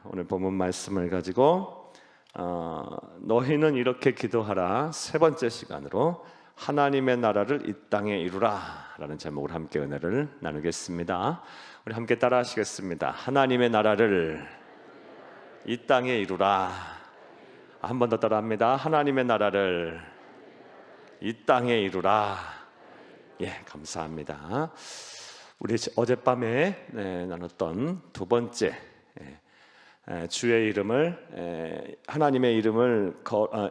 오늘 본문 말씀을 가지고 너희는 이렇게 기도하라 세 번째 시간으로 하나님의 나라를 이 땅에 이루라 라는 제목으로 함께 은혜를 나누겠습니다. 우리 함께 따라 하시겠습니다. 하나님의 나라를 이 땅에 이루라. 한 번 더 따라합니다. 하나님의 나라를 이 땅에 이루라. 예, 감사합니다. 우리 어젯밤에 나눴던 두 번째 주의 이름을 하나님의 이름을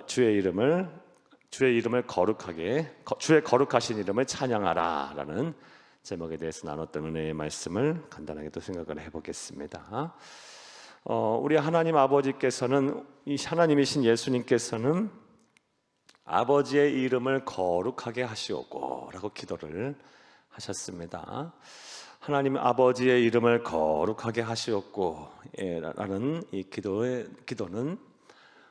주의 이름을 거룩하게 주의 거룩하신 이름을 찬양하라라는 제목에 대해서 나눴던 은혜의 말씀을 간단하게 또 생각을 해보겠습니다. 우리 하나님 아버지께서는 이 하나님이신 예수님께서는 아버지의 이름을 거룩하게 하시오고라고 기도를 하셨습니다. 하나님 아버지의 이름을 거룩하게 하시옵고 라는 이 기도는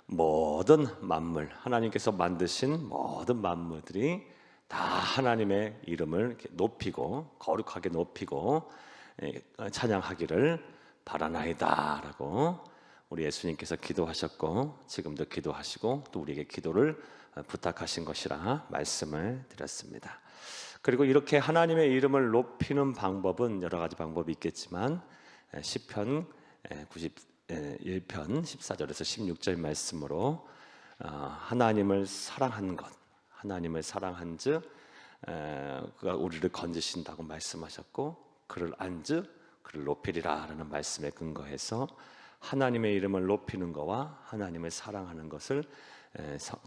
모든 만물, 하나님께서 만드신 모든 만물들이 다 하나님의 이름을 이렇게 높이고 거룩하게 높이고 찬양하기를 바라나이다 라고 우리 예수님께서 기도하셨고 지금도 기도하시고 또 우리에게 기도를 부탁하신 것이라 말씀을 드렸습니다. 그리고 이렇게 하나님의 이름을 높이는 방법은 여러 가지 방법이 있겠지만 시편 91편 14절에서 16절 말씀으로 하나님을 사랑한 것, 하나님을 사랑한즉 그가 우리를 건지신다고 말씀하셨고 그를 안즉 그를 높이리라 라는 말씀에 근거해서 하나님의 이름을 높이는 것과 하나님을 사랑하는 것을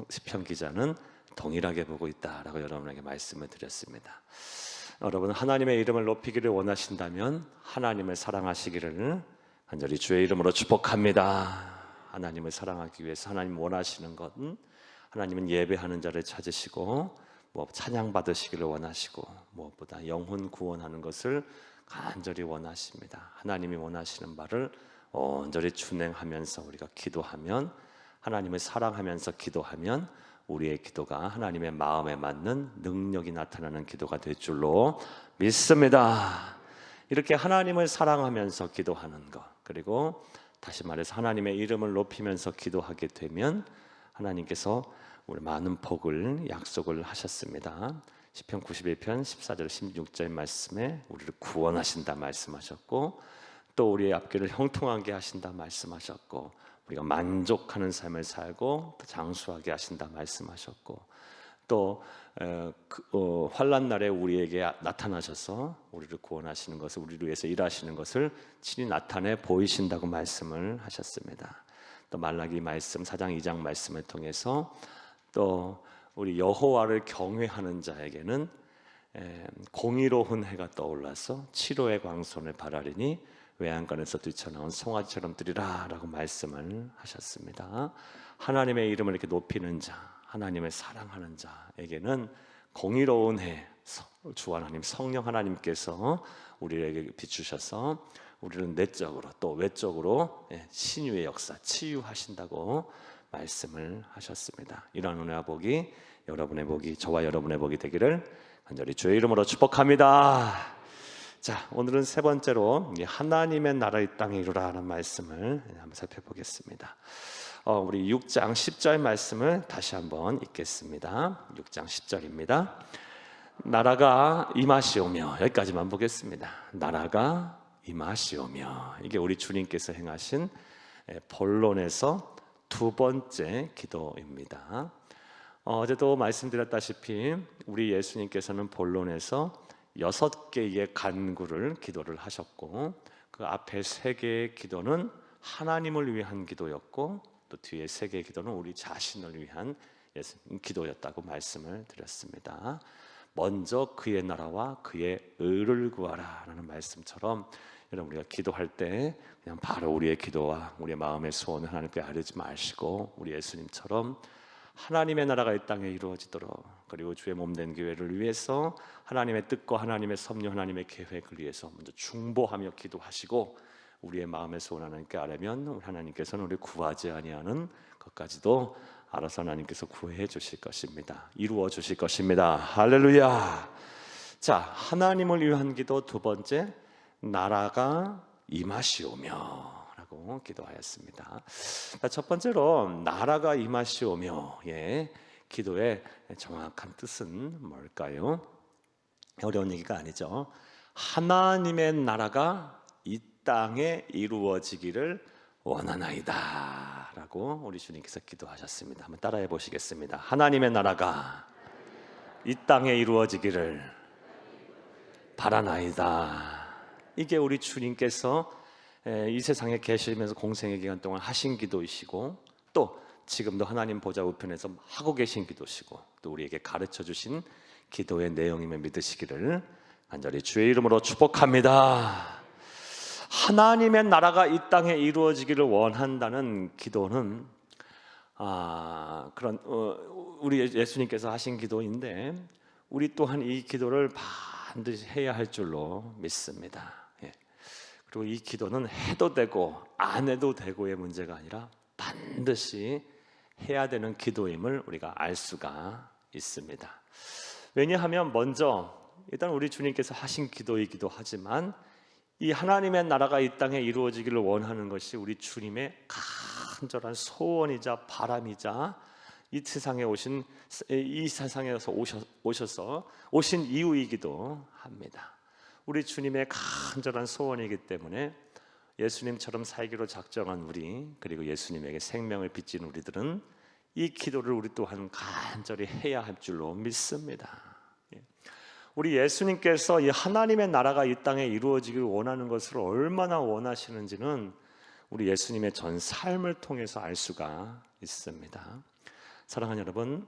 시편 기자는 동일하게 보고 있다라고 여러분에게 말씀을 드렸습니다. 여러분 하나님의 이름을 높이기를 원하신다면 하나님을 사랑하시기를 간절히 주의 이름으로 축복합니다. 하나님을 사랑하기 위해서 하나님 원하시는 것은 하나님은 예배하는 자를 찾으시고 찬양 받으시기를 원하시고 무엇보다 영혼 구원하는 것을 간절히 원하십니다. 하나님이 원하시는 바를 온전히 준행하면서 우리가 기도하면 하나님을 사랑하면서 기도하면 우리의 기도가 하나님의 마음에 맞는 능력이 나타나는 기도가 될 줄로 믿습니다. 이렇게 하나님을 사랑하면서 기도하는 것, 그리고 다시 말해서 하나님의 이름을 높이면서 기도하게 되면 하나님께서 우리 많은 복을 약속을 하셨습니다. 시편 91편 14절 16절 말씀에 우리를 구원하신다 말씀하셨고 또 우리의 앞길을 형통하게 하신다 말씀하셨고 우리가 만족하는 삶을 살고 장수하게 하신다 말씀하셨고 또 환난 날에 우리에게 나타나셔서 우리를 구원하시는 것을 우리를 위해서 일하시는 것을 친히 나타내 보이신다고 말씀을 하셨습니다. 또 말라기 말씀 4장 2장 말씀을 통해서 또 우리 여호와를 경외하는 자에게는 공의로운 해가 떠올라서 치료의 광선을 바라리니 외양간에서 뛰쳐나온 송아지처럼 뜨리라 라고 말씀을 하셨습니다. 하나님의 이름을 이렇게 높이는 자, 하나님을 사랑하는 자에게는 공의로운 해, 주 하나님 성령 하나님께서 우리에게 비추셔서 우리는 내적으로 또 외적으로 신유의 역사, 치유하신다고 말씀을 하셨습니다. 이런 은혜와 복이 여러분의 복이 저와 여러분의 복이 되기를 간절히 주의 이름으로 축복합니다. 자, 오늘은 세 번째로 하나님의 나라 이 땅에 이루라는 말씀을 한번 살펴보겠습니다. 우리 6장 10절 말씀을 다시 한번 읽겠습니다. 6장 10절입니다. 나라가 임하시오며, 여기까지만 보겠습니다. 나라가 임하시오며, 이게 우리 주님께서 행하신 본론에서 두 번째 기도입니다. 어제도 말씀드렸다시피 우리 예수님께서는 본론에서 6개의 간구를 기도를 하셨고 그 앞에 3개의 기도는 하나님을 위한 기도였고 또 뒤에 3개의 기도는 우리 자신을 위한 기도였다고 말씀을 드렸습니다. 먼저 그의 나라와 그의 의를 구하라 라는 말씀처럼 여러분 우리가 기도할 때 그냥 바로 우리의 기도와 우리의 마음의 소원을 하나님께 아뢰지 마시고 우리 예수님처럼 하나님의 나라가 이 땅에 이루어지도록 그리고 주의 몸된 교회를 위해서 하나님의 뜻과 하나님의 섭리 하나님의 계획을 위해서 먼저 중보하며 기도하시고 우리의 마음의 소원 하나님께 아뢰면 우리 하나님께서는 우리 구하지 아니하는 것까지도 알아서 하나님께서 구해 주실 것입니다. 이루어 주실 것입니다. 할렐루야. 자, 하나님을 위한 기도 두 번째, 나라가 임하시오며 라고 기도하였습니다. 첫 번째로 나라가 임하시오며, 기도의 정확한 뜻은 뭘까요? 어려운 얘기가 아니죠. 하나님의 나라가 이 땅에 이루어지기를 원하나이다 라고 우리 주님께서 기도하셨습니다. 한번 따라해 보시겠습니다. 하나님의 나라가 이 땅에 이루어지기를 바라나이다. 이게 우리 주님께서 이 세상에 계시면서 공생의 기간 동안 하신 기도이시고, 또 지금도 하나님 보좌 우편에서 하고 계신 기도시고, 또 우리에게 가르쳐 주신 기도의 내용임을 믿으시기를 간절히 주의 이름으로 축복합니다. 하나님의 나라가 이 땅에 이루어지기를 원한다는 기도는 우리 예수님께서 하신 기도인데, 우리 또한 이 기도를 반드시 해야 할 줄로 믿습니다. 그리고 이 기도는 해도 되고 안 해도 되고의 문제가 아니라 반드시 해야 되는 기도임을 우리가 알 수가 있습니다. 왜냐하면 먼저 일단 우리 주님께서 하신 기도이기도 하지만, 이 하나님의 나라가 이 땅에 이루어지기를 원하는 것이 우리 주님의 간절한 소원이자 바람이자 이 세상에 오신 이유이기도 합니다. 우리 주님의 간절한 소원이기 때문에 예수님처럼 살기로 작정한 우리, 그리고 예수님에게 생명을 빚진 우리들은 이 기도를 우리 또한 간절히 해야 할 줄로 믿습니다. 우리 예수님께서 이 하나님의 나라가 이 땅에 이루어지기를 원하는 것을 얼마나 원하시는지는 우리 예수님의 전 삶을 통해서 알 수가 있습니다. 사랑하는 여러분,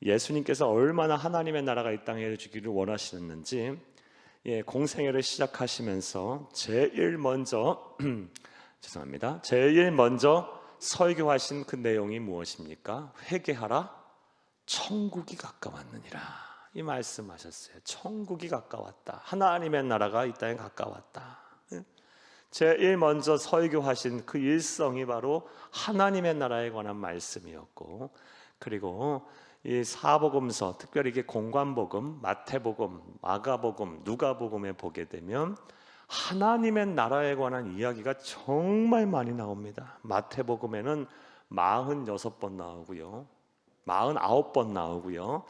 예수님께서 얼마나 하나님의 나라가 이 땅에 이루어지기를 원하시는지 공생애를 시작하시면서 제일 먼저 설교하신 그 내용이 무엇입니까? 회개하라, 천국이 가까웠느니라. 이 말씀하셨어요. 천국이 가까웠다. 하나님의 나라가 이 땅에 가까웠다. 제일 먼저 설교하신 그 일성이 바로 하나님의 나라에 관한 말씀이었고, 그리고 이 사복음서, 특별히 이게 공관복음, 마태복음, 마가복음, 누가복음에 보게 되면 하나님의 나라에 관한 이야기가 정말 많이 나옵니다. 마태복음에는 46번 나오고요, 49번 나오고요,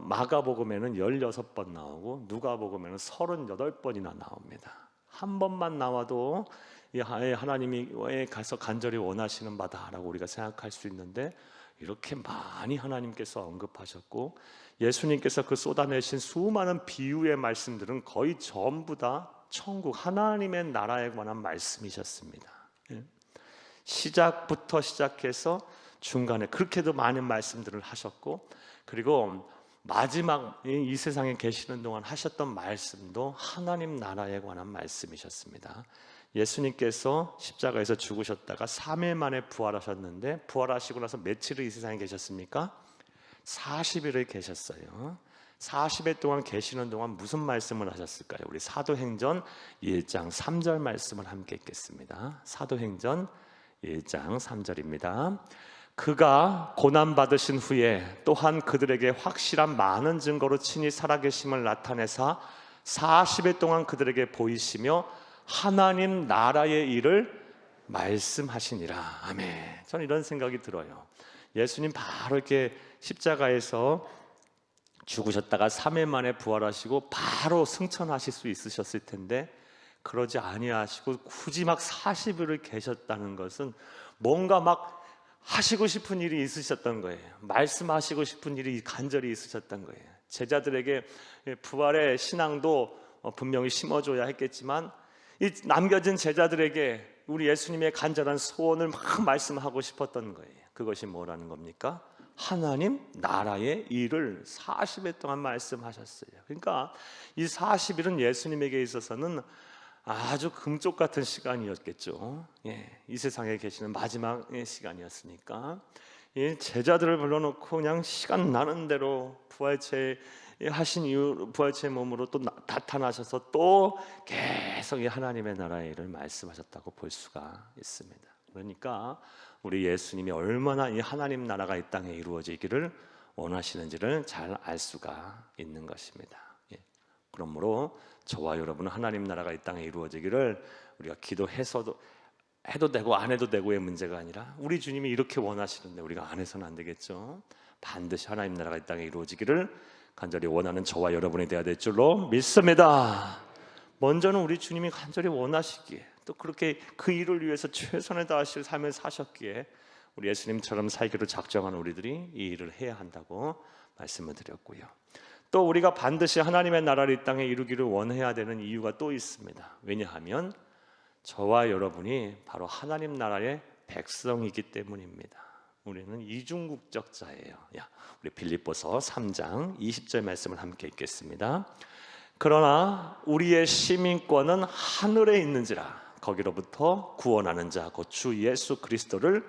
마가복음에는 16번 나오고, 누가복음에는 38번이나 나옵니다. 한 번만 나와도 하나님이 가서 간절히 원하시는 바다라고 우리가 생각할 수 있는데, 이렇게 많이 하나님께서 언급하셨고, 예수님께서 그 쏟아내신 수많은 비유의 말씀들은 거의 전부 다 천국, 하나님의 나라에 관한 말씀이셨습니다. 시작부터 시작해서 중간에 그렇게도 많은 말씀들을 하셨고, 그리고 마지막 이 세상에 계시는 동안 하셨던 말씀도 하나님 나라에 관한 말씀이셨습니다. 예수님께서 십자가에서 죽으셨다가 3일 만에 부활하셨는데, 부활하시고 나서 며칠을 이 세상에 계셨습니까? 40일을 계셨어요. 40일 동안 계시는 동안 무슨 말씀을 하셨을까요? 우리 사도행전 1장 3절 말씀을 함께 읽겠습니다. 사도행전 1장 3절입니다. 그가 고난받으신 후에 또한 그들에게 확실한 많은 증거로 친히 살아계심을 나타내사 40일 동안 그들에게 보이시며 하나님 나라의 일을 말씀하시니라. 아멘. 저는 이런 생각이 들어요. 예수님 바로 이렇게 십자가에서 죽으셨다가 3일 만에 부활하시고 바로 승천하실 수 있으셨을 텐데, 그러지 아니하시고 굳이 막 40일을 계셨다는 것은 뭔가 막 하시고 싶은 일이 있으셨던 거예요. 말씀하시고 싶은 일이 간절히 있으셨던 거예요. 제자들에게 부활의 신앙도 분명히 심어줘야 했겠지만, 이 남겨진 제자들에게 우리 예수님의 간절한 소원을 막 말씀하고 싶었던 거예요. 그것이 뭐라는 겁니까? 하나님 나라의 일을 40일 동안 말씀하셨어요. 그러니까 이 40일은 예수님에게 있어서는 아주 금쪽 같은 시간이었겠죠. 이 세상에 계시는 마지막의 시간이었으니까 제자들을 불러놓고 그냥 시간 나는 대로 부활체 하신 이후 부활체 몸으로 또 나타나셔서 또 계속 이 하나님의 나라의 일을 말씀하셨다고 볼 수가 있습니다. 그러니까 우리 예수님이 얼마나 이 하나님 나라가 이 땅에 이루어지기를 원하시는지를 잘 알 수가 있는 것입니다. 그러므로 저와 여러분은 하나님 나라가 이 땅에 이루어지기를 우리가 기도해서도 해도 되고 안 해도 되고의 문제가 아니라 우리 주님이 이렇게 원하시는데 우리가 안 해서는 안 되겠죠. 반드시 하나님 나라가 이 땅에 이루어지기를 간절히 원하는 저와 여러분이 되어야 될 줄로 믿습니다. 먼저는 우리 주님이 간절히 원하시기에, 또 그렇게 그 일을 위해서 최선을 다하실 삶을 사셨기에 우리 예수님처럼 살기로 작정한 우리들이 이 일을 해야 한다고 말씀을 드렸고요. 또 우리가 반드시 하나님의 나라를 이 땅에 이루기를 원해야 되는 이유가 또 있습니다. 왜냐하면 저와 여러분이 바로 하나님 나라의 백성이기 때문입니다. 우리는 이중국적자예요. 우리 빌립보서 3장 20절 말씀을 함께 읽겠습니다. 그러나 우리의 시민권은 하늘에 있는지라 거기로부터 구원하는 자 곧 주 예수 그리스도를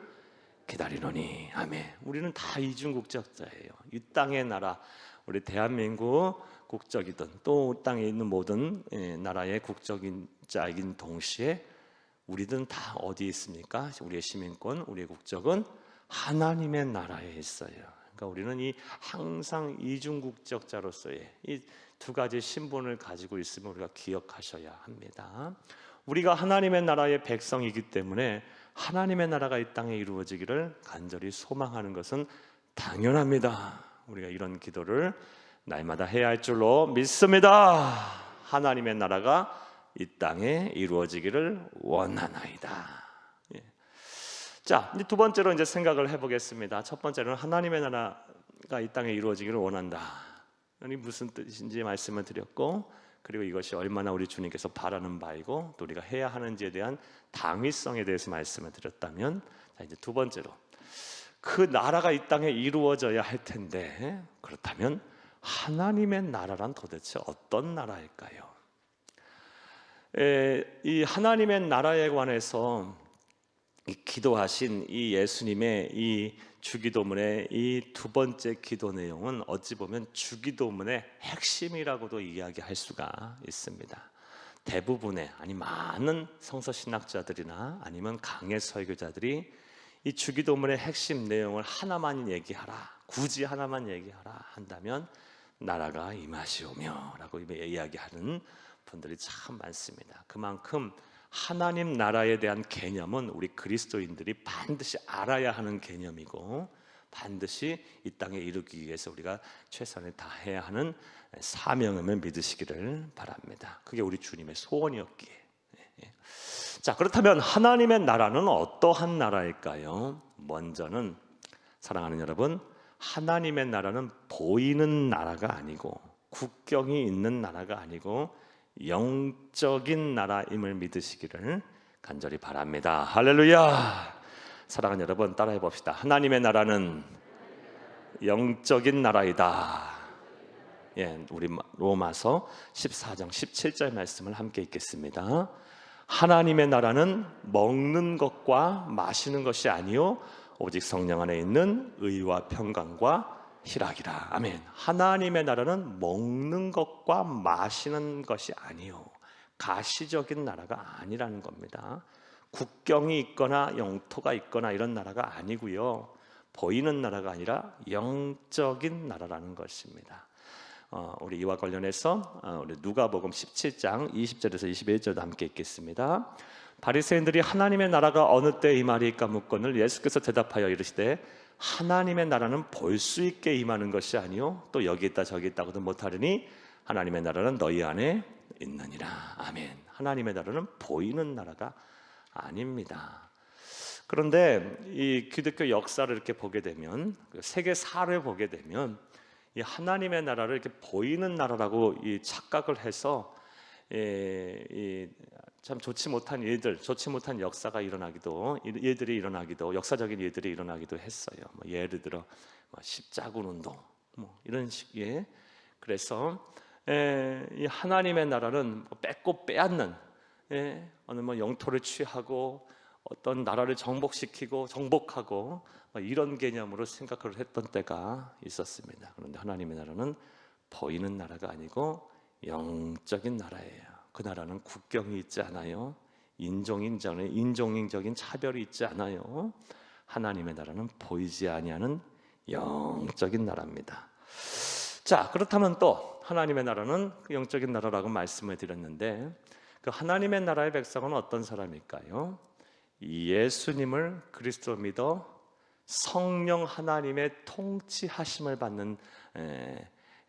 기다리노니. 아멘. 우리는 다 이중국적자예요. 이 땅의 나라, 우리 대한민국 국적이든 또 땅에 있는 모든 나라의 국적인 자이긴 동시에 우리는 다 어디에 있습니까? 우리의 시민권, 우리의 국적은 하나님의 나라에 있어요. 그러니까 우리는 이 항상 이중국적자로서의 이 두 가지 신분을 가지고 있음을 우리가 기억하셔야 합니다. 우리가 하나님의 나라의 백성이기 때문에 하나님의 나라가 이 땅에 이루어지기를 간절히 소망하는 것은 당연합니다. 우리가 이런 기도를 날마다 해야 할 줄로 믿습니다. 하나님의 나라가 이 땅에 이루어지기를 원하나이다. 자, 이제 두 번째로 이제 생각을 해보겠습니다. 첫 번째는 하나님의 나라가 이 땅에 이루어지기를 원한다. 이 무슨 뜻인지 말씀을 드렸고, 그리고 이것이 얼마나 우리 주님께서 바라는 바이고 또 우리가 해야 하는지에 대한 당위성에 대해서 말씀을 드렸다면, 자, 이제 두 번째로 그 나라가 이 땅에 이루어져야 할 텐데, 그렇다면 하나님의 나라란 도대체 어떤 나라일까요? 이 하나님의 나라에 관해서 기도하신 이 예수님의 이 주기도문의 이 두 번째 기도 내용은 어찌 보면 주기도문의 핵심이라고도 이야기할 수가 있습니다. 대부분의, 아니 많은 성서신학자들이나 아니면 강해 설교자들이 이 주기도문의 핵심 내용을 하나만 얘기하라, 굳이 하나만 얘기하라 한다면 나라가 임하시오며 라고 이야기하는 분들이 참 많습니다. 그만큼 하나님 나라에 대한 개념은 우리 그리스도인들이 반드시 알아야 하는 개념이고, 반드시 이 땅에 이루기 위해서 우리가 최선을 다해야 하는 사명임을 믿으시기를 바랍니다. 그게 우리 주님의 소원이었기에. 자, 그렇다면 하나님의 나라는 어떠한 나라일까요? 먼저는 사랑하는 여러분, 하나님의 나라는 보이는 나라가 아니고 국경이 있는 나라가 아니고 영적인 나라임을 믿으시기를 간절히 바랍니다. 할렐루야. 사랑하는 여러분, 따라해 봅시다. 하나님의 나라는 영적인 나라이다. 우리 로마서 14장 17절 말씀을 함께 읽겠습니다. 하나님의 나라는 먹는 것과 마시는 것이 아니요 오직 성령 안에 있는 의와 평강과 희락이라. 아멘. 하나님의 나라는 먹는 것과 마시는 것이 아니요 가시적인 나라가 아니라는 겁니다. 국경이 있거나 영토가 있거나 이런 나라가 아니고요, 보이는 나라가 아니라 영적인 나라라는 것입니다. 우리 이와 관련해서 우리 누가복음 17장 20절에서 21절도 함께 읽겠습니다. 바리새인들이 하나님의 나라가 어느 때 임하리까 묻거늘 예수께서 대답하여 이르시되 하나님의 나라는 볼 수 있게 임하는 것이 아니요 또 여기 있다 저기 있다고도 못하리니 하나님의 나라는 너희 안에 있느니라. 아멘. 하나님의 나라는 보이는 나라가 아닙니다. 그런데 이 기독교 역사를 이렇게 보게 되면, 세계사를 보게 되면 이 하나님의 나라를 이렇게 보이는 나라라고 착각을 해서 참 좋지 못한 일들, 좋지 못한 역사가 일어나기도, 일들이 일어나기도, 역사적인 일들이 일어나기도 했어요. 예를 들어 십자군 운동, 이런 식의. 그래서 이 하나님의 나라는 뺏고 빼앗는, 어느 영토를 취하고 어떤 나라를 정복하고 이런 개념으로 생각을 했던 때가 있었습니다. 그런데 하나님의 나라는 보이는 나라가 아니고 영적인 나라예요. 그 나라는 국경이 있지 않아요. 인종적인 차별이 있지 않아요. 하나님의 나라는 보이지 아니하는 영적인 나라입니다. 자, 그렇다면 또 하나님의 나라는 영적인 나라라고 말씀을 드렸는데, 그 하나님의 나라의 백성은 어떤 사람일까요? 예수님을 그리스도 믿어 성령 하나님의 통치하심을 받는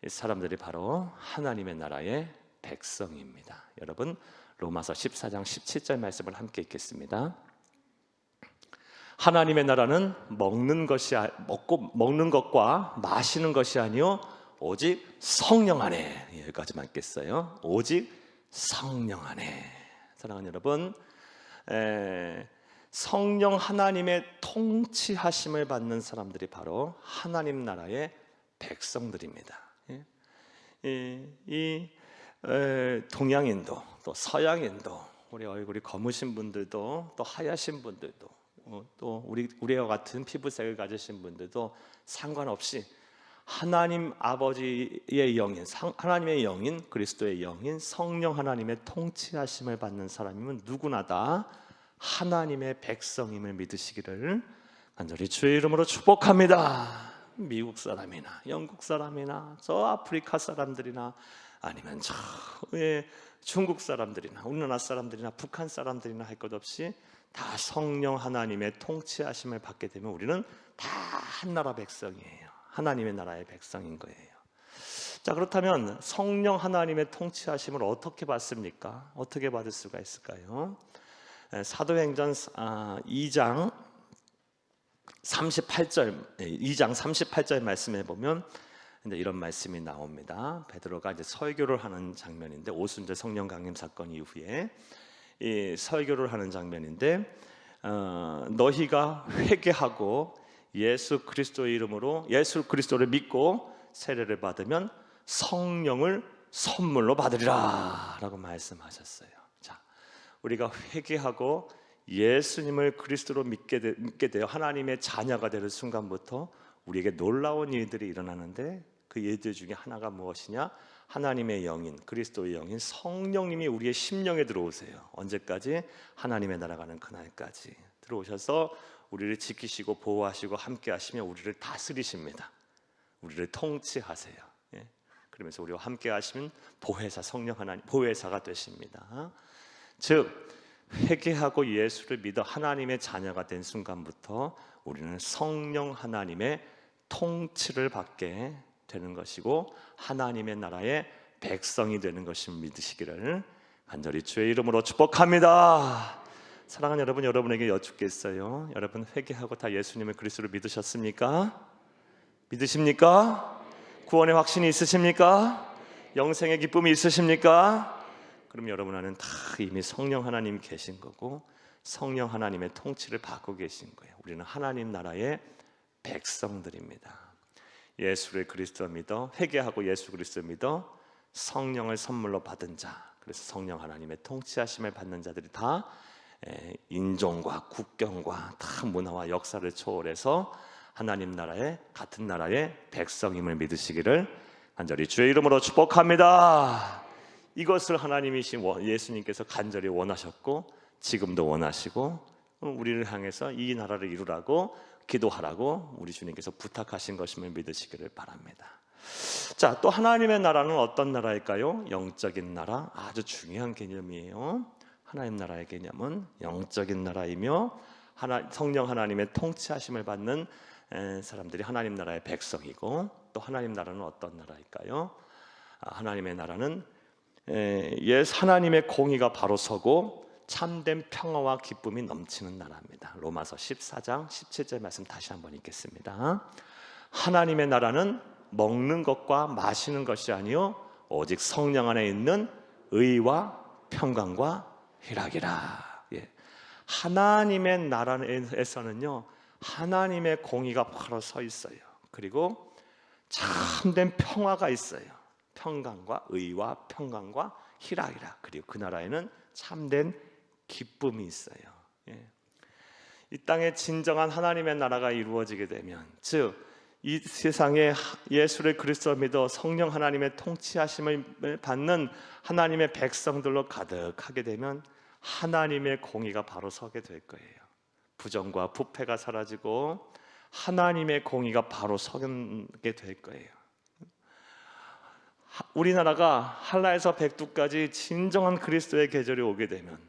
사람들이 바로 하나님의 나라의 백성입니다. 여러분, 로마서 14장 17절 말씀을 함께 읽겠습니다. 하나님의 나라는 먹는 것과 마시는 것이 아니요 오직 성령 안에. 여기까지만 읽겠어요. 오직 성령 안에. 사랑하는 여러분, 성령 하나님의 통치하심을 받는 사람들이 바로 하나님 나라의 백성들입니다. 이 동양인도 또 서양인도, 우리 얼굴이 검으신 분들도 또 하얗신 분들도 또 우리와 같은 피부색을 가지신 분들도 상관없이 하나님 아버지의 영인, 하나님의 영인, 그리스도의 영인, 성령 하나님의 통치하심을 받는 사람이면 누구나 다 하나님의 백성임을 믿으시기를 간절히 주의 이름으로 축복합니다. 미국 사람이나 영국 사람이나 저 아프리카 사람들이나 아니면 저 중국 사람들이나 우리나라 사람들이나 북한 사람들이나 할 것 없이 다 성령 하나님의 통치하심을 받게 되면 우리는 다 한나라 백성이에요. 하나님의 나라의 백성인 거예요. 자, 그렇다면 성령 하나님의 통치하심을 어떻게 받습니까? 어떻게 받을 수가 있을까요? 사도행전 2장 38절 말씀해 보면 이제 이런 말씀이 나옵니다. 베드로가 이제 설교를 하는 장면인데, 오순절 성령 강림 사건 이후에 이 설교를 하는 장면인데, 너희가 회개하고 예수 그리스도의 이름으로 예수 그리스도를 믿고 세례를 받으면 성령을 선물로 받으리라 라고 말씀하셨어요. 자, 우리가 회개하고 예수님을 그리스도로 믿게 되어 하나님의 자녀가 되는 순간부터 우리에게 놀라운 일들이 일어나는데, 그 일들 중에 하나가 무엇이냐? 하나님의 영인, 그리스도의 영인 성령님이 우리의 심령에 들어오세요. 언제까지? 하나님의 나라 가는 그날까지 들어오셔서 우리를 지키시고 보호하시고 함께 하시며 우리를 다스리십니다. 우리를 통치하세요. 그러면서 우리와 함께 하시면 보혜사, 성령 하나님 보혜사가 되십니다. 즉 회개하고 예수를 믿어 하나님의 자녀가 된 순간부터 우리는 성령 하나님의 통치를 받게 되는 것이고 하나님의 나라의 백성이 되는 것을 믿으시기를 간절히 주의 이름으로 축복합니다. 사랑하는 여러분, 여러분에게 여쭙겠어요. 여러분 회개하고 다 예수님을 그리스도로 믿으셨습니까? 믿으십니까? 구원의 확신이 있으십니까? 영생의 기쁨이 있으십니까? 그럼 여러분 안에는 다 이미 성령 하나님 계신 거고 성령 하나님의 통치를 받고 계신 거예요. 우리는 하나님 나라의 백성들입니다. 예수를 그리스도 믿어 회개하고 예수 그리스도 믿어 성령을 선물로 받은 자, 그래서 성령 하나님의 통치하심을 받는 자들이 다 인종과 국경과 다 문화와 역사를 초월해서 하나님 나라의 같은 나라의 백성임을 믿으시기를 간절히 주의 이름으로 축복합니다. 이것을 하나님이신 예수님께서 간절히 원하셨고 지금도 원하시고 우리를 향해서 이 나라를 이루라고 기도하라고 우리 주님께서 부탁하신 것임을 믿으시기를 바랍니다. 자, 또 하나님의 나라는 어떤 나라일까요? 영적인 나라, 아주 중요한 개념이에요. 하나님 나라의 개념은 영적인 나라이며 성령 하나님의 통치하심을 받는 사람들이 하나님 나라의 백성이고, 또 하나님 나라는 어떤 나라일까요? 하나님의 나라는 하나님의 공의가 바로 서고 참된 평화와 기쁨이 넘치는 나라입니다. 로마서 14장 17절 말씀 다시 한번 읽겠습니다. 하나님의 나라는 먹는 것과 마시는 것이 아니요 오직 성령 안에 있는 의와 평강과 희락이라. 하나님의 나라에서는요 하나님의 공의가 바로 서 있어요. 그리고 참된 평화가 있어요. 평강과 의와 평강과 희락이라. 그리고 그 나라에는 참된 기쁨이 있어요. 이 땅에 진정한 하나님의 나라가 이루어지게 되면, 즉 이 세상에 예수를 그리스도 믿어 성령 하나님의 통치하심을 받는 하나님의 백성들로 가득하게 되면 하나님의 공의가 바로 서게 될 거예요. 부정과 부패가 사라지고 하나님의 공의가 바로 서게 될 거예요. 우리나라가 한라에서 백두까지 진정한 그리스도의 계절이 오게 되면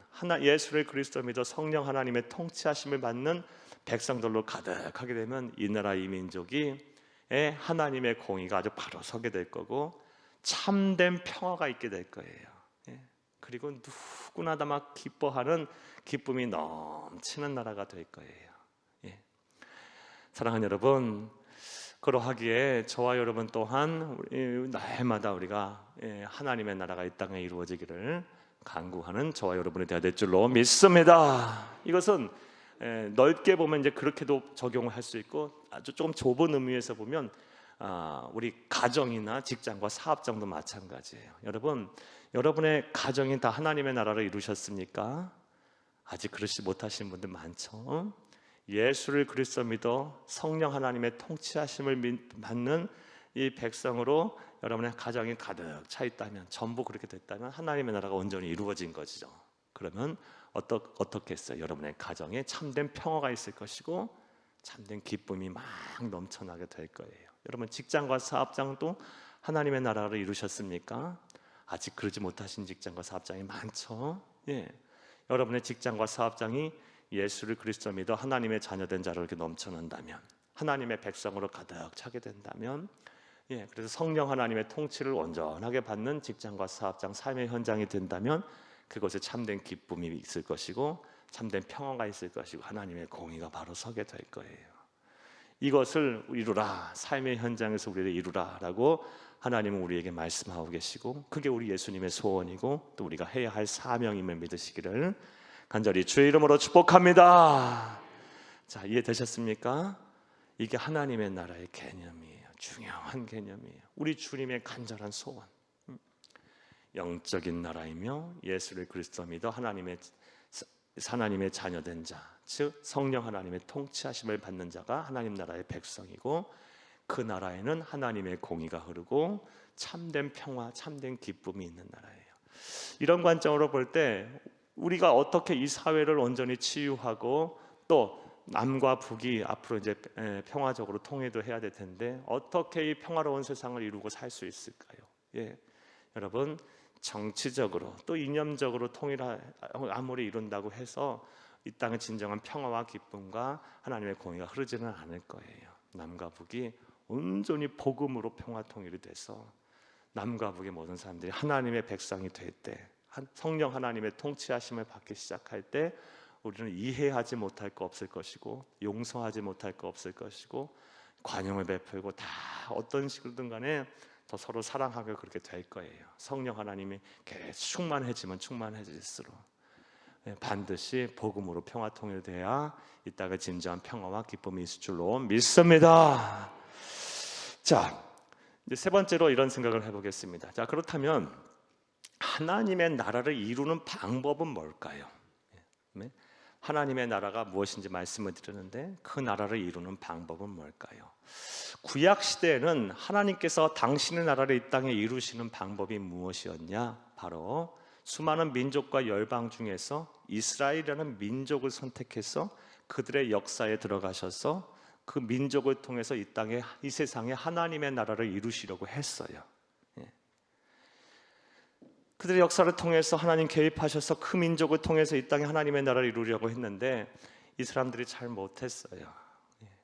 예수를 그리스도 믿어 성령 하나님의 통치하심을 받는 백성들로 가득하게 되면 이 나라 이 민족이 하나님의 공의가 아주 바로 서게 될 거고 참된 평화가 있게 될 거예요. 그리고 누구나 다 막 기뻐하는 기쁨이 넘치는 나라가 될 거예요. 사랑하는 여러분, 그러하기에 저와 여러분 또한 날마다 우리가 하나님의 나라가 이 땅에 이루어지기를 간구하는 저와 여러분이 되어야 될 줄로 믿습니다. 이것은 넓게 보면 이제 그렇게도 적용을 할 수 있고 아주 조금 좁은 의미에서 보면 우리 가정이나 직장과 사업장도 마찬가지예요. 여러분, 여러분의 가정이 다 하나님의 나라를 이루셨습니까? 아직 그러지 못하신 분들 많죠. 예수를 그리스도 믿어 성령 하나님의 통치하심을 받는 이 백성으로 여러분의 가정이 가득 차 있다면, 전부 그렇게 됐다면 하나님의 나라가 온전히 이루어진 것이죠. 그러면 어떻겠어요? 여러분의 가정에 참된 평화가 있을 것이고 참된 기쁨이 막 넘쳐나게 될 거예요. 여러분 직장과 사업장도 하나님의 나라를 이루셨습니까? 아직 그러지 못하신 직장과 사업장이 많죠. 여러분의 직장과 사업장이 예수를 그리스도 믿어 하나님의 자녀된 자로 이렇게 넘쳐난다면, 하나님의 백성으로 가득 차게 된다면, 그래서 성령 하나님의 통치를 온전하게 받는 직장과 사업장, 삶의 현장이 된다면 그곳에 참된 기쁨이 있을 것이고 참된 평화가 있을 것이고 하나님의 공의가 바로 서게 될 거예요. 이것을 이루라, 삶의 현장에서 우리를 이루라라고 하나님은 우리에게 말씀하고 계시고 그게 우리 예수님의 소원이고 또 우리가 해야 할 사명임을 믿으시기를 간절히 주의 이름으로 축복합니다. 자, 이해되셨습니까? 이게 하나님의 나라의 개념이에요. 중요한 개념이에요. 우리 주님의 간절한 소원, 영적인 나라이며 예수를 그리스도 믿어 하나님의 자녀된 자, 즉 성령 하나님의 통치하심을 받는 자가 하나님 나라의 백성이고 그 나라에는 하나님의 공의가 흐르고 참된 평화, 참된 기쁨이 있는 나라예요. 이런 관점으로 볼 때 우리가 어떻게 이 사회를 온전히 치유하고 또 남과 북이 앞으로 이제 평화적으로 통일도 해야 될 텐데 어떻게 이 평화로운 세상을 이루고 살 수 있을까요? 여러분, 정치적으로 또 이념적으로 통일을 아무리 이룬다고 해서 이 땅의 진정한 평화와 기쁨과 하나님의 공의가 흐르지는 않을 거예요. 남과 북이 온전히 복음으로 평화 통일이 돼서 남과 북의 모든 사람들이 하나님의 백성이 될 때, 성령 하나님의 통치하심을 받기 시작할 때 우리는 이해하지 못할 거 없을 것이고 용서하지 못할 거 없을 것이고 관용을 베풀고 다 어떤 식으로든 간에 더 서로 사랑하고 그렇게 될 거예요. 성령 하나님이 계속 충만해질수록 반드시 복음으로 평화 통일돼야 이 땅에 진정한 평화와 기쁨이 있을 줄로 믿습니다. 자, 이제 세 번째로 이런 생각을 해보겠습니다. 자, 그렇다면 하나님의 나라를 이루는 방법은 뭘까요? 하나님의 나라가 무엇인지 말씀을 드렸는데 그 나라를 이루는 방법은 뭘까요? 구약 시대에는 하나님께서 당신의 나라를 이 땅에 이루시는 방법이 무엇이었냐? 바로 수많은 민족과 열방 중에서 이스라엘이라는 민족을 선택해서 그들의 역사에 들어가셔서 그 민족을 통해서 이 땅에, 이 세상에 하나님의 나라를 이루시려고 했어요. 그들의 역사를 통해서 하나님 개입하셔서 그 민족을 통해서 이 땅에 하나님의 나라를 이루려고 했는데 이 사람들이 잘 못했어요.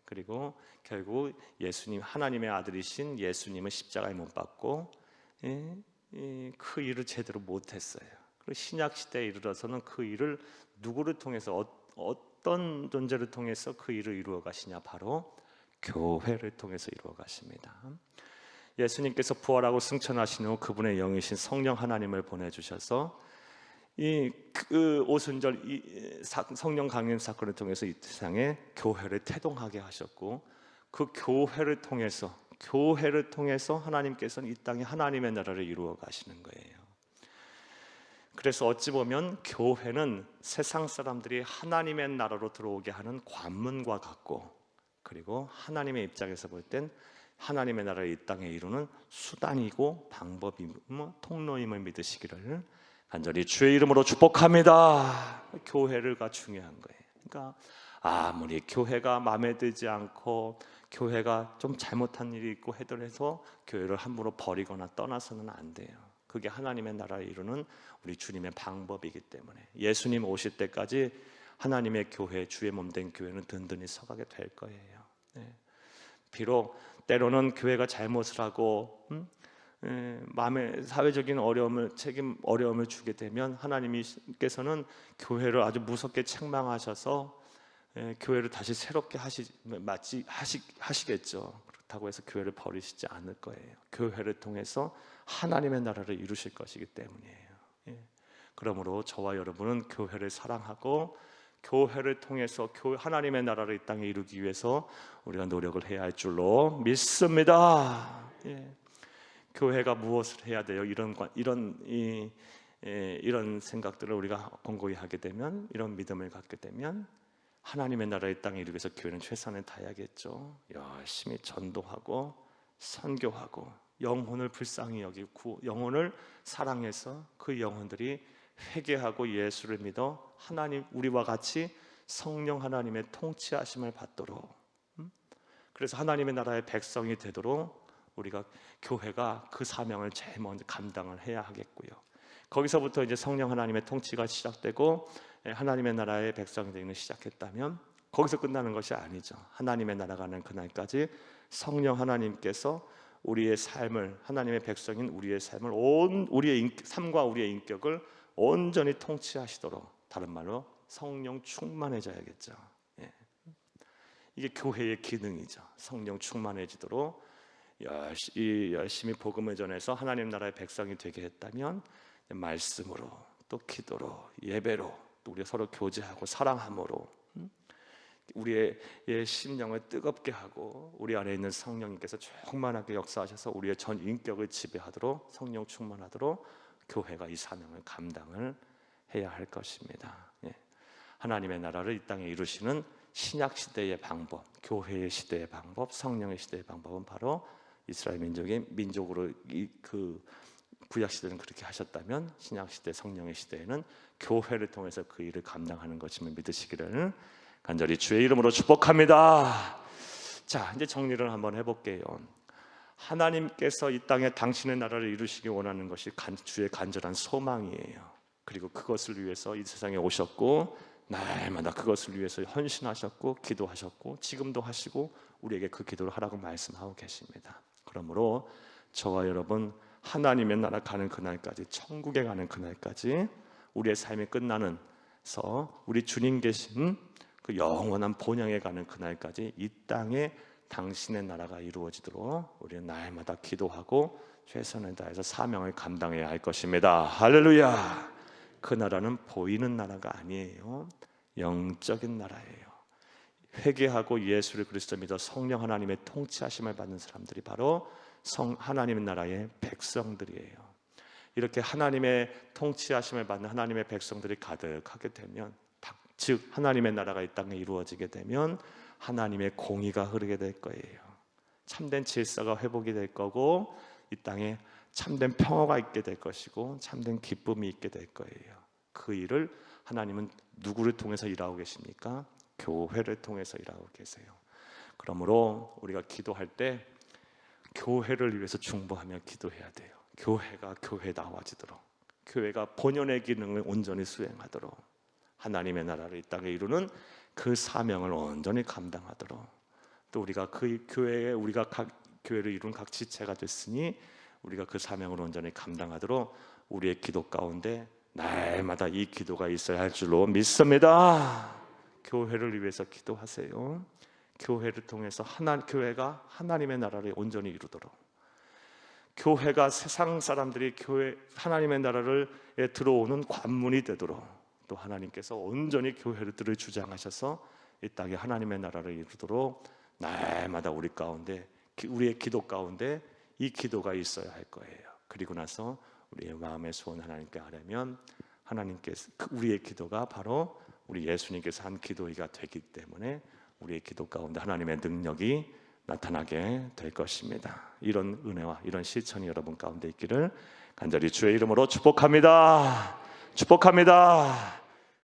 그리고 결국 예수님, 하나님의 아들이신 예수님은 십자가에 못 박고 그 일을 제대로 못했어요. 그리고 신약 시대에 이르러서는 그 일을 누구를 통해서 어떤 존재를 통해서 그 일을 이루어 가시냐? 바로 교회를 통해서 이루어 가십니다. 예수님께서 부활하고 승천하신 후 그분의 영이신 성령 하나님을 보내주셔서 그 오순절 성령 강림 사건을 통해서 이 세상에 교회를 태동하게 하셨고 그 교회를 통해서 하나님께서는 이 땅에 하나님의 나라를 이루어 가시는 거예요. 그래서 어찌 보면 교회는 세상 사람들이 하나님의 나라로 들어오게 하는 관문과 같고 그리고 하나님의 입장에서 볼 땐 하나님의 나라를 이 땅에 이루는 수단이고 방법이고 통로임을 믿으시기를 간절히 주의 이름으로 축복합니다. 교회가 중요한 거예요. 그러니까 아무리 교회가 마음에 들지 않고 교회가 좀 잘못한 일이 있고 하더라도 교회를 함부로 버리거나 떠나서는 안 돼요. 그게 하나님의 나라를 이루는 우리 주님의 방법이기 때문에 예수님 오실 때까지 하나님의 교회, 주의 몸된 교회는 든든히 서가게 될 거예요. 네. 비록 때로는 교회가 잘못을 하고 마음의 사회적인 어려움을 주게 되면 하나님께서는 교회를 아주 무섭게 책망하셔서 교회를 다시 새롭게 하시겠죠. 그렇다고 해서 교회를 버리시지 않을 거예요. 교회를 통해서 하나님의 나라를 이루실 것이기 때문이에요. 그러므로 저와 여러분은 교회를 사랑하고 교회를 통해서 하나님의 나라를 이 땅에 이루기 위해서 우리가 노력을 해야 할 줄로 믿습니다. 교회가 무엇을 해야 돼요? 이런 생각들을 우리가 공고히 하게 되면, 이런 믿음을 갖게 되면 하나님의 나라의 땅에 이루기 위해서 교회는 최선을 다해야겠죠. 열심히 전도하고 선교하고 영혼을 불쌍히 여기고 영혼을 사랑해서 그 영혼들이 회개하고 예수를 믿어 하나님, 우리와 같이 성령 하나님의 통치하심을 받도록, 그래서 하나님의 나라의 백성이 되도록 우리가 교회가 그 사명을 제일 먼저 감당을 해야 하겠고요. 거기서부터 이제 성령 하나님의 통치가 시작되고 하나님의 나라의 백성이 되는 시작했다면 거기서 끝나는 것이 아니죠. 하나님의 나라가 는 그날까지 성령 하나님께서 우리의 삶을, 하나님의 백성인 우리의 삶을, 우리의 삶과 우리의 인격을 온전히 통치하시도록, 다른 말로 성령 충만해져야겠죠. 이게 교회의 기능이죠. 성령 충만해지도록 열심히 복음을 전해서 하나님 나라의 백성이 되게 했다면 말씀으로, 또 기도로, 예배로, 또 우리 서로 교제하고 사랑함으로 우리의 심령을 뜨겁게 하고 우리 안에 있는 성령님께서 충만하게 역사하셔서 우리의 전 인격을 지배하도록, 성령 충만하도록 교회가 이 사명을 감당을 해야 할 것입니다. 하나님의 나라를 이 땅에 이루시는 신약 시대의 방법, 교회의 시대의 방법, 성령의 시대의 방법은 바로 이스라엘 민족으로 그 구약 시대는 그렇게 하셨다면 신약 시대, 성령의 시대에는 교회를 통해서 그 일을 감당하는 것임을 믿으시기를 간절히 주의 이름으로 축복합니다. 자, 이제 정리를 한번 해볼게요. 하나님께서 이 땅에 당신의 나라를 이루시기 원하는 것이 주의 간절한 소망이에요. 그리고 그것을 위해서 이 세상에 오셨고 날마다 그것을 위해서 헌신하셨고 기도하셨고 지금도 하시고 우리에게 그 기도를 하라고 말씀하고 계십니다. 그러므로 저와 여러분, 하나님의 나라 가는 그날까지, 천국에 가는 그날까지 우리의 삶이 끝나는서 우리 주님 계신 그 영원한 본향에 가는 그날까지 이 땅에 당신의 나라가 이루어지도록 우리는 날마다 기도하고 최선을 다해서 사명을 감당해야 할 것입니다. 할렐루야! 그 나라는 보이는 나라가 아니에요. 영적인 나라예요. 회개하고 예수를 그리스도 믿어 성령 하나님의 통치하심을 받는 사람들이 바로 하나님의 나라의 백성들이에요. 이렇게 하나님의 통치하심을 받는 하나님의 백성들이 가득하게 되면, 즉 하나님의 나라가 이 땅에 이루어지게 되면 하나님의 공의가 흐르게 될 거예요. 참된 질서가 회복이 될 거고 이 땅에 참된 평화가 있게 될 것이고 참된 기쁨이 있게 될 거예요. 그 일을 하나님은 누구를 통해서 일하고 계십니까? 교회를 통해서 일하고 계세요. 그러므로 우리가 기도할 때 교회를 위해서 중보하며 기도해야 돼요. 교회가 교회다워지도록, 교회가 본연의 기능을 온전히 수행하도록, 하나님의 나라를 이 땅에 이루는 그 사명을 온전히 감당하도록, 또 우리가 그 교회에 우리가 각 교회를 이룬 각 지체가 됐으니 우리가 그 사명을 온전히 감당하도록 우리의 기도 가운데 날마다 이 기도가 있어야 할 줄로 믿습니다. 교회를 위해서 기도하세요. 교회를 통해서 교회가 하나님의 나라를 온전히 이루도록, 교회가 세상 사람들이 하나님의 나라를 들어오는 관문이 되도록, 또 하나님께서 온전히 교회들을 주장하셔서 이 땅에 하나님의 나라를 이루도록 날마다 우리 가운데, 우리의 기도 가운데 이 기도가 있어야 할 거예요. 그리고 나서 우리의 마음의 소원 하나님께 하려면 하나님께서 우리의 기도가 바로 우리 예수님께서 한 기도가 되기 때문에 우리의 기도 가운데 하나님의 능력이 나타나게 될 것입니다. 이런 은혜와 이런 실천이 여러분 가운데 있기를 간절히 주의 이름으로 축복합니다. 축복합니다.